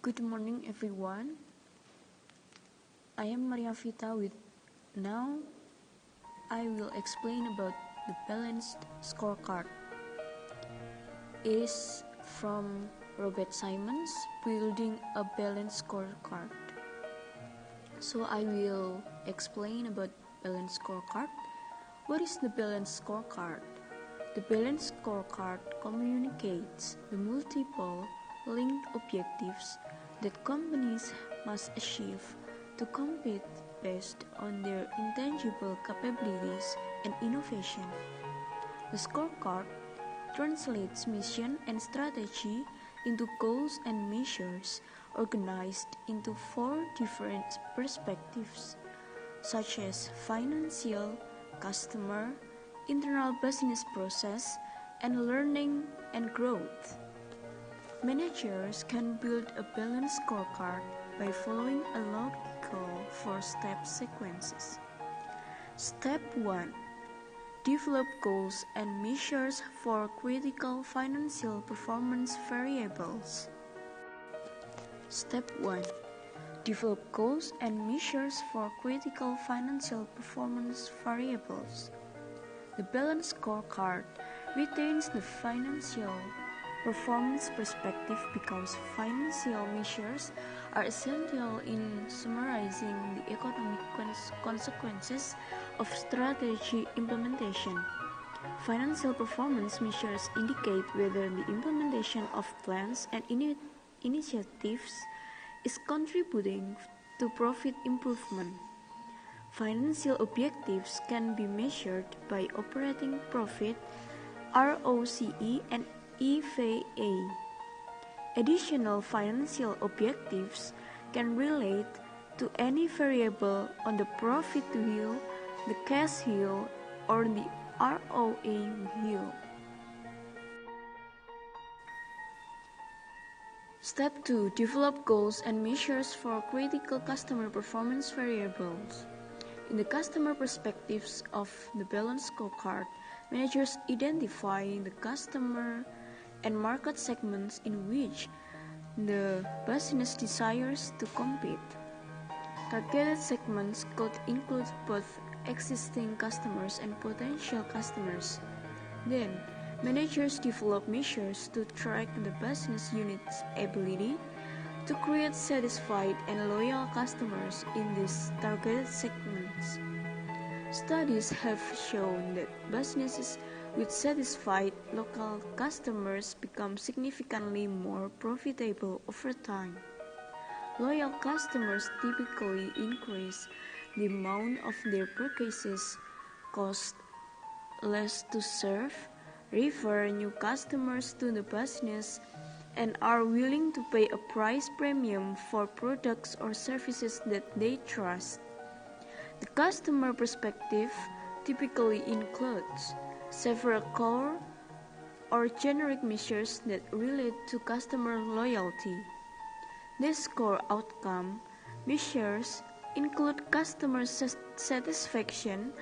Good morning, everyone. I am Vita now I will explain about the balanced scorecard. It is from Robert Simons, Building a Balanced Scorecard. So I will explain about balanced scorecard. What is the balanced scorecard? The balanced scorecard communicates the multiple linked objectives that companies must achieve to compete based on their intangible capabilities and innovation. The scorecard translates mission and strategy into goals and measures organized into 4 different perspectives, such as financial, customer, internal business process, and learning and growth. Managers can build a balanced scorecard by following a logical 4-step sequences. Step 1. Develop goals and measures for critical financial performance variables. Step 1. Develop goals and measures for critical financial performance variables. The balanced scorecard retains the financial performance perspective because financial measures are essential in summarizing the economic consequences of strategy implementation. Financial performance measures indicate whether the implementation of plans and initiatives is contributing to profit improvement. Financial objectives can be measured by operating profit, ROCE, and EVA. Additional financial objectives can relate to any variable on the profit wheel, the cash wheel, or the ROA wheel. Step 2. Develop goals and measures for critical customer performance variables. In the customer perspectives of the balanced scorecard, managers identify the customer and market segments in which the business desires to compete. Targeted segments could include both existing customers and potential customers. Then, managers develop measures to track the business unit's ability to create satisfied and loyal customers in these targeted segments. Studies have shown that businesses with satisfied local customers become significantly more profitable over time. Loyal customers typically increase the amount of their purchases, cost less to serve, refer new customers to the business, and are willing to pay a price premium for products or services that they trust. The customer perspective typically includes several core or generic measures that relate to customer loyalty. These core outcome measures include customer satisfaction,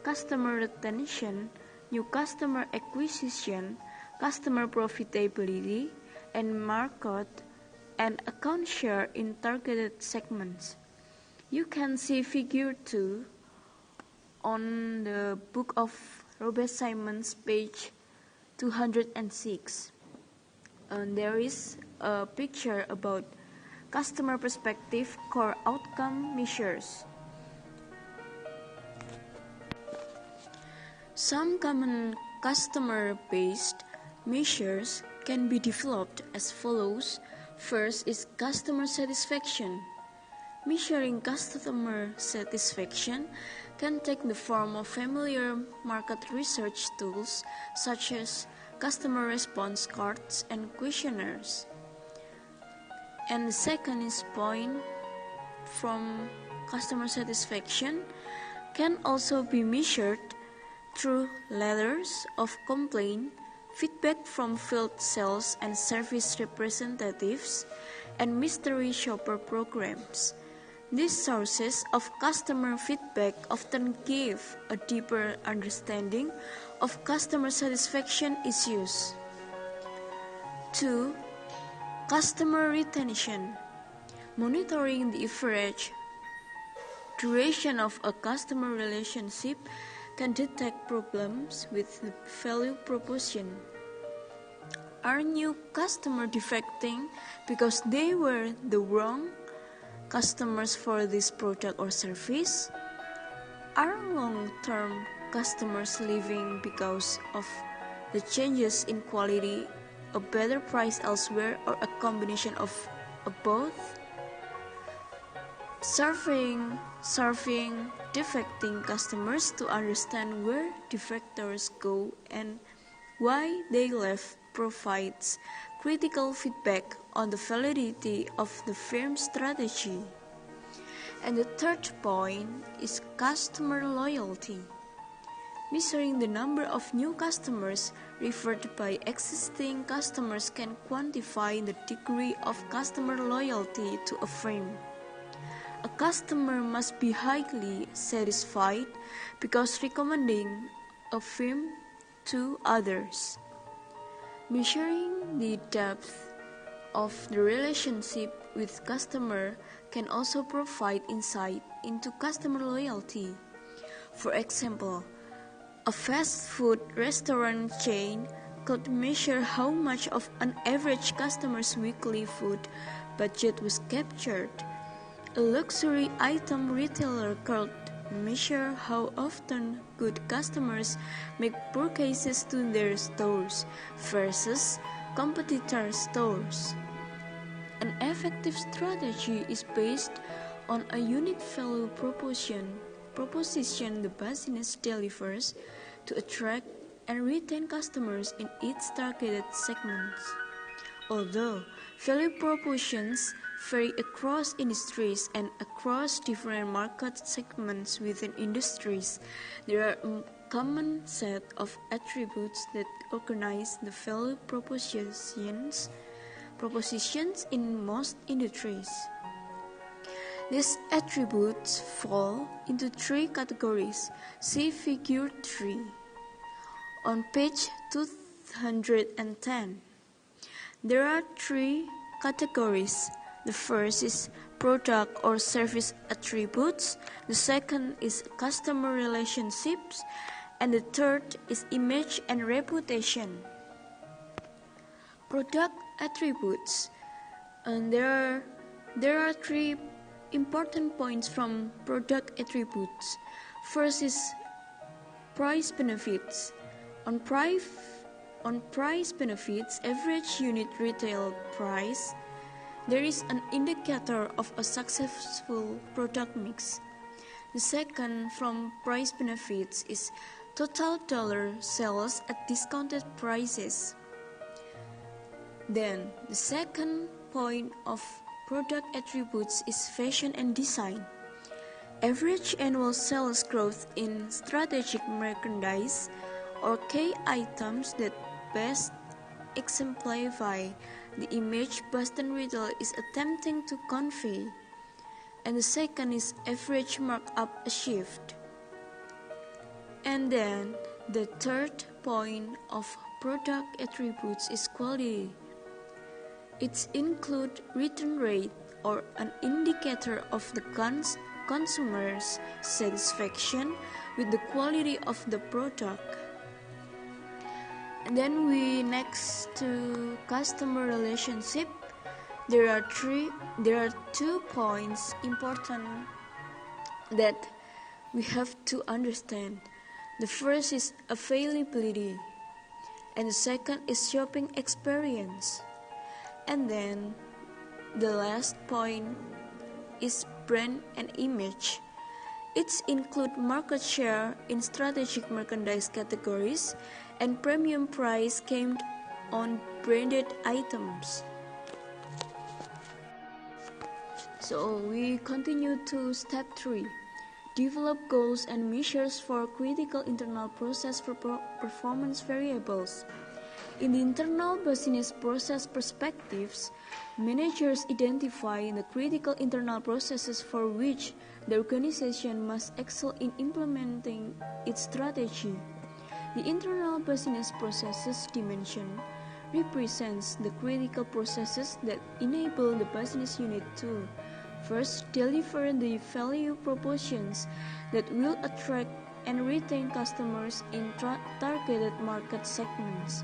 customer retention, new customer acquisition, customer profitability, and market and account share in targeted segments. You can see figure 2 on the book of Robert Simons, page 206. There is a picture about customer perspective core outcome measures. Some common customer-based measures can be developed as follows. First is customer satisfaction. Measuring customer satisfaction can take the form of familiar market research tools such as customer response cards and questionnaires. And the second is point from customer satisfaction can also be measured through letters of complaint, feedback from field sales and service representatives, and mystery shopper programs. These sources of customer feedback often give a deeper understanding of customer satisfaction issues. 2. Customer retention. Monitoring the average duration of a customer relationship can detect problems with the value proposition. Are new customers defecting because they were the wrong customers for this product or service? Are long-term customers leaving because of the changes in quality, a better price elsewhere, or a combination of both? Surveying defecting customers to understand where defectors go and why they left provides critical feedback on the validity of the firm's strategy. And the third point is customer loyalty. Measuring the number of new customers referred by existing customers can quantify the degree of customer loyalty to a firm. A customer must be highly satisfied because recommending a firm to others. Measuring the depth of the relationship with customer can also provide insight into customer loyalty. For example, a fast food restaurant chain could measure how much of an average customer's weekly food budget was captured. A luxury item retailer could measure how often good customers make purchases to their stores versus competitor stores. An effective strategy is based on a unique value proposition the business delivers to attract and retain customers in its targeted segments. Although value propositions vary across industries and across different market segments within industries, there are a common set of attributes that organize the value propositions in most industries. These attributes fall into three categories. See Figure 3 on page 210. There are three categories. The first is product or service attributes, the second is customer relationships, and the third is image and reputation. Product attributes. And there are three important points from product attributes. First is price benefits. On price benefits, average unit retail price, there is an indicator of a successful product mix. The second from price benefits is total dollar sales at discounted prices. Then, the second point of product attributes is fashion and design. Average annual sales growth in strategic merchandise or key items that best exemplify the image Boston Retail is attempting to convey. And the second is average markup achieved. And then the third point of product attributes is quality. It includes return rate or an indicator of the consumer's satisfaction with the quality of the product. And then we next to customer relationship. There are 2 points important that we have to understand. The first is availability, and the second is shopping experience. And then the last point is brand and image. It includes market share in strategic merchandise categories and premium price gained on branded items. So we continue to step 3. Develop goals and measures for critical internal process performance variables. In the internal business process perspectives, managers identify the critical internal processes for which the organization must excel in implementing its strategy. The internal business processes dimension represents the critical processes that enable the business unit to first deliver the value propositions that will attract and retain customers in targeted market segments,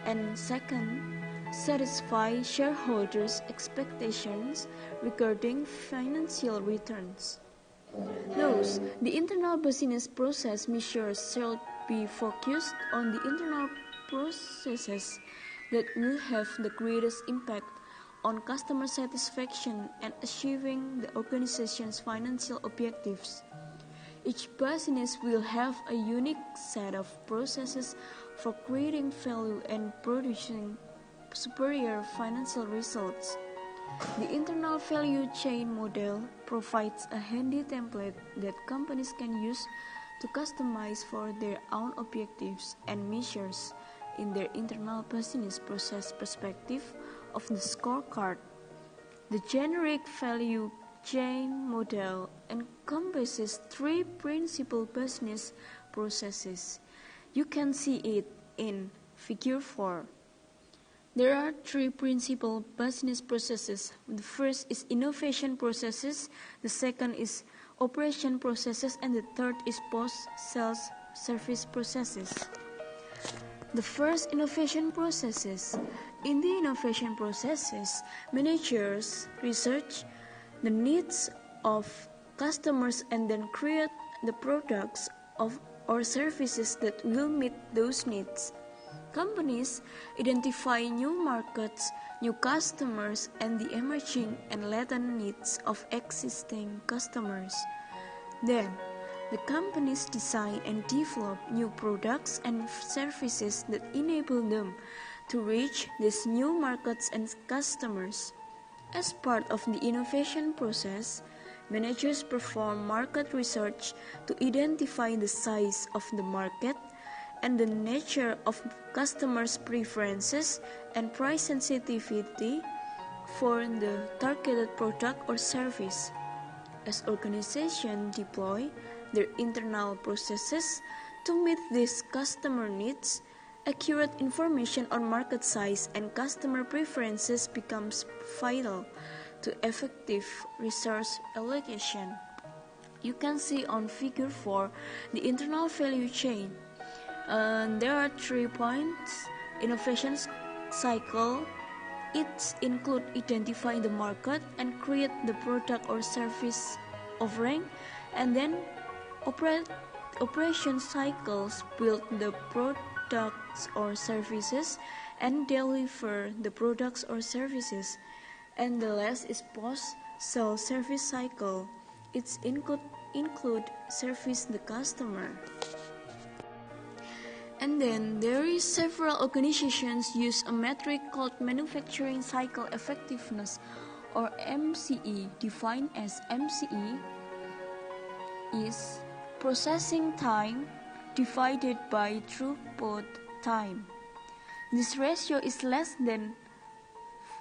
and second, satisfy shareholders' expectations regarding financial returns. Thus, the internal business process measures shall be focused on the internal processes that will have the greatest impact on customer satisfaction and achieving the organization's financial objectives. Each business will have a unique set of processes for creating value and producing superior financial results. The internal value chain model provides a handy template that companies can use to customize for their own objectives and measures in their internal business process perspective of the scorecard. The generic value chain model encompasses three principal business processes. You can see it in Figure 4. There are three principal business processes. The first is innovation processes, the second is operation processes, and the third is post-sales service processes. The first, innovation processes. In the innovation processes, managers research the needs of customers and then create the products or services that will meet those needs. Companies identify new markets, new customers, and the emerging and latent needs of existing customers. Then, the companies design and develop new products and services that enable them to reach these new markets and customers. As part of the innovation process, managers perform market research to identify the size of the market and the nature of customers' preferences and price sensitivity for the targeted product or service. As organizations deploy their internal processes to meet these customer needs, accurate information on market size and customer preferences becomes vital to effective resource allocation. You can see on Figure 4 the internal value chain. There are 3 points. Innovation cycle. It includes identifying the market and create the product or service offering, and then operation cycles build the products or services and deliver the products or services. And the last is post-sale service cycle. It include service the customer. And then there is several organizations use a metric called manufacturing cycle effectiveness, or MCE. Defined as MCE is processing time divided by throughput time. This ratio is less than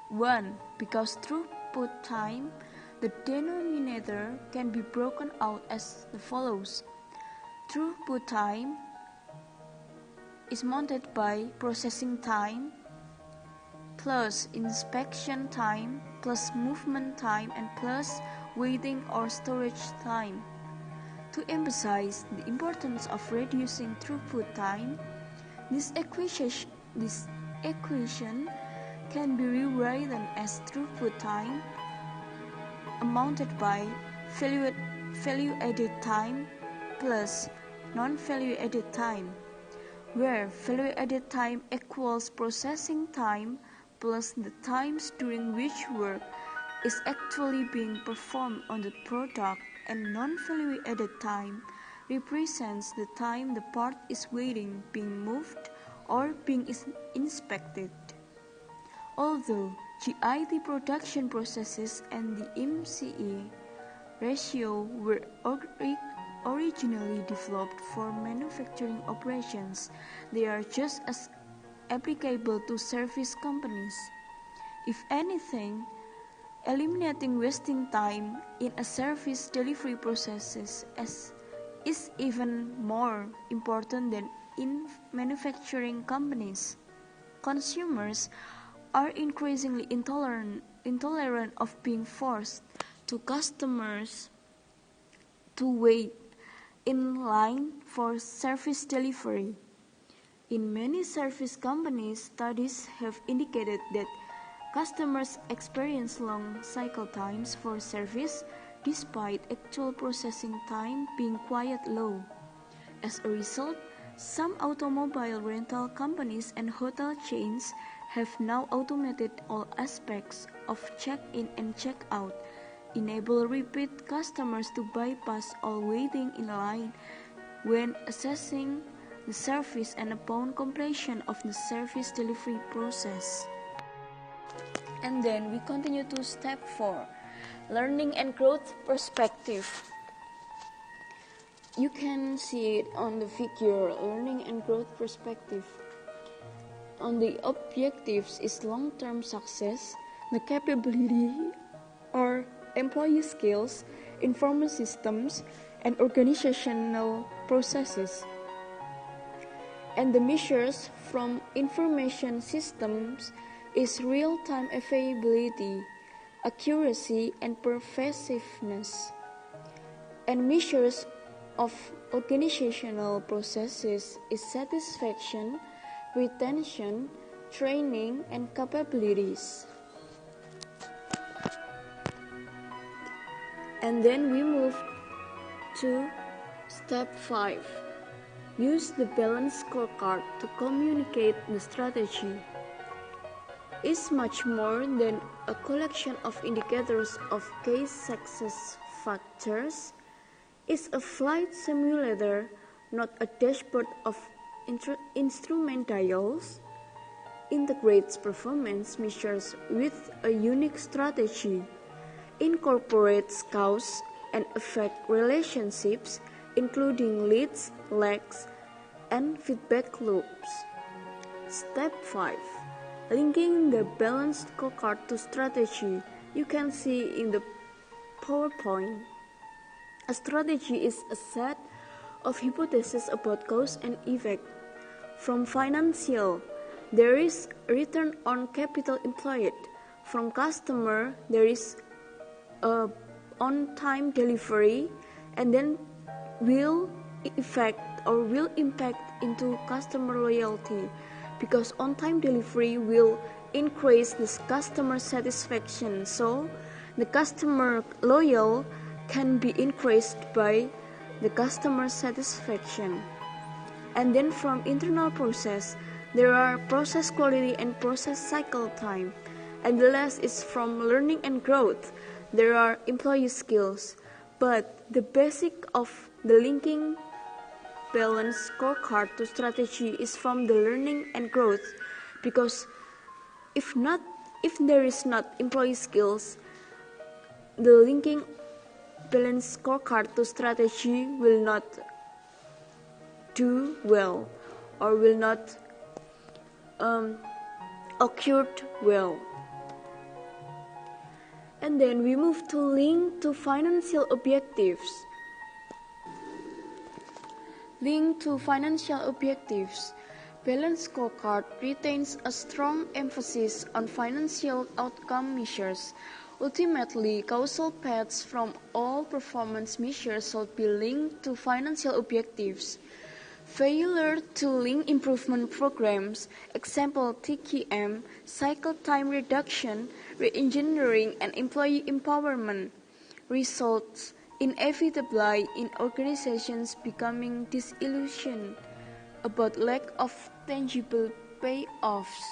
1 because throughput time, the denominator, can be broken out as follows. Throughput time is multiplied by processing time plus inspection time plus movement time and plus waiting or storage time. To emphasize the importance of reducing throughput time, this equation can be rewritten as throughput time amounted by value-added time plus non-value-added time, where value-added time equals processing time plus the times during which work is actually being performed on the product, and non-value-added time represents the time the part is waiting, being moved, or being inspected. Although GIT production processes and the MCE ratio were originally developed for manufacturing operations, they are just as applicable to service companies. If anything, eliminating wasting time in a service delivery process is even more important than in manufacturing companies. consumers are increasingly intolerant of being forced to customers to wait in line for service delivery. In many service companies, studies have indicated that customers experience long cycle times for service despite actual processing time being quite low. As a result, some automobile rental companies and hotel chains have now automated all aspects of check-in and check-out, enable repeat customers to bypass all waiting in line when assessing the service and upon completion of the service delivery process. And then we continue to step 4, learning and growth perspective. You can see it on the figure, learning and growth perspective. On the objectives is long-term success, the capability or employee skills, information systems, and organizational processes. And the measures from information systems is real-time availability, accuracy, and pervasiveness. And measures of organizational processes is satisfaction, retention, training, and capabilities. And then we move to step 5. Use the balance scorecard to communicate the strategy. It's much more than a collection of indicators of case success factors. It's a flight simulator, not a dashboard of instrument dials. Integrates performance measures with a unique strategy. Incorporates cause and effect relationships, including leads, lags, and feedback loops. Step 5. Linking the balanced scorecard to strategy. You can see in the PowerPoint. A strategy is a set of hypotheses about cause and effect. From financial, there is return on capital employed. From customer, there is on-time delivery, and then will impact into customer loyalty, because on-time delivery will increase this customer satisfaction. So the customer loyal can be increased by the customer satisfaction. And then from internal process, there are process quality and process cycle time. And the last is from learning and growth. There are employee skills. But the basic of the linking balance scorecard to strategy is from the learning and growth, because if there is not employee skills, the linking balance scorecard to strategy will not do well or will not occur well. And then we move to link to financial objectives. Link to financial objectives. Balance scorecard retains a strong emphasis on financial outcome measures. Ultimately, causal paths from all performance measures should be linked to financial objectives. Failure to link improvement programs, example TQM, cycle time reduction, re-engineering, and employee empowerment, results inevitably in organizations becoming disillusioned about lack of tangible payoffs.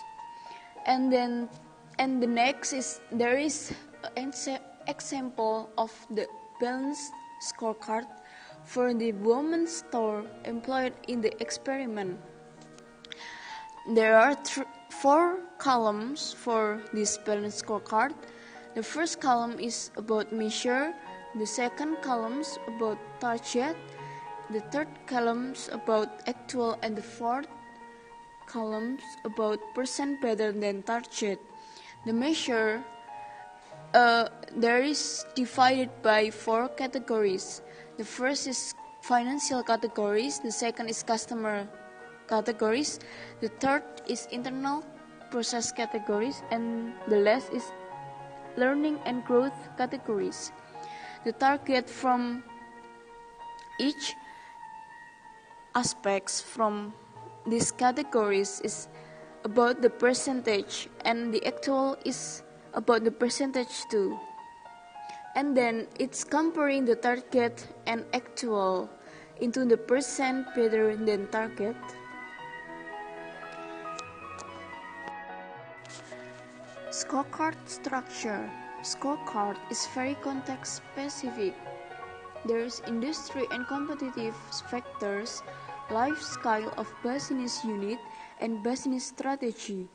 And the next is there is an example of the balanced scorecard for the women's store employed in the experiment. There are 4 columns for this balanced scorecard. The first column is about measure, the second column is about target, the third column is about actual, and the fourth column is about percent better than target. The measure there is divided by 4 categories. The first is financial categories, the second is customer categories, the third is internal process categories, and the last is learning and growth categories. The target from each aspects from these categories is about the percentage, and the actual is about the percentage too. And then it's comparing the target and actual into the percent better than target. Scorecard structure. Scorecard is very context specific. There's industry and competitive factors, life cycle of business unit, and business strategy.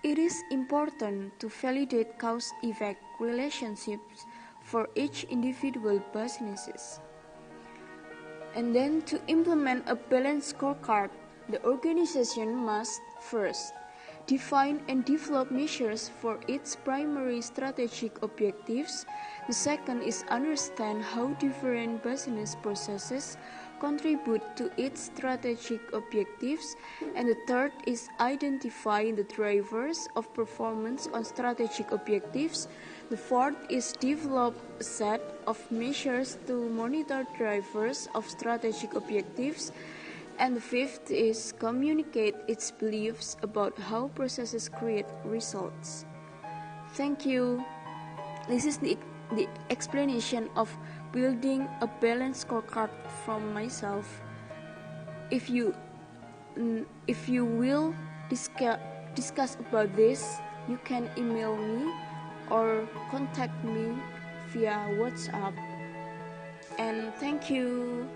It is important to validate cause-effect relationships for each individual businesses. And then to implement a balanced scorecard, the organization must first define and develop measures for its primary strategic objectives. The second is understand how different business processes contribute to its strategic objectives. And the third is identify the drivers of performance on strategic objectives. The fourth is develop a set of measures to monitor drivers of strategic objectives. And the fifth is communicate its beliefs about how processes create results. Thank you. This is the explanation of building a balanced scorecard from myself. If you will discuss about this, you can email me or contact me via WhatsApp. And thank you.